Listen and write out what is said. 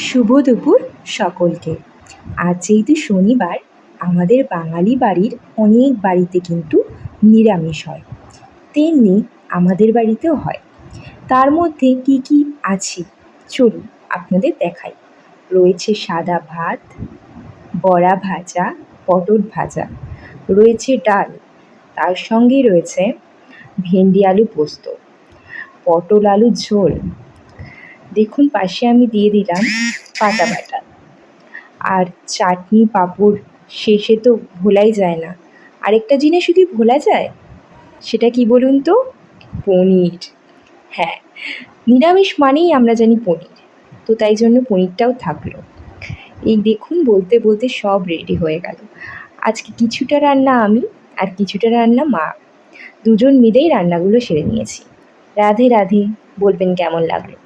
শুভ দুপুর সকলকে। আজ যেহেতু শনিবার, আমাদের বাঙালি বাড়ির অনেক বাড়িতে কিন্তু নিরামিষ হয়, তেমনি আমাদের বাড়িতেও হয়। তার মধ্যে কী কী আছে চলুন আপনাদের দেখাই। রয়েছে সাদা ভাত, বড়া ভাজা, পটল ভাজা, রয়েছে ডাল, তার সঙ্গে রয়েছে ভেন্ডি আলু পোস্ত, পটল আলু ঝোল, দেখুন পাশে আমি দিয়ে দিলাম পাতা বাটা, আর চাটনি পাঁপড় শেষে তো ভোলাই যায় না। আরেকটা জিনিস যদি ভোলা যায়, সেটা কি বলুন তো? পনির। হ্যাঁ, নিরামিষ মানেই আমরা জানি পনির, তো তাই জন্য পনিরটাও থাকলো। এই দেখুন বলতে বলতে সব রেডি হয়ে গেল। আজকে কিছুটা রান্না আমি আর কিছুটা রান্না মা, দুজন মিলেই রান্নাগুলো সেরে নিয়েছি। রাধে রাধে, বলবেন কেমন লাগলো।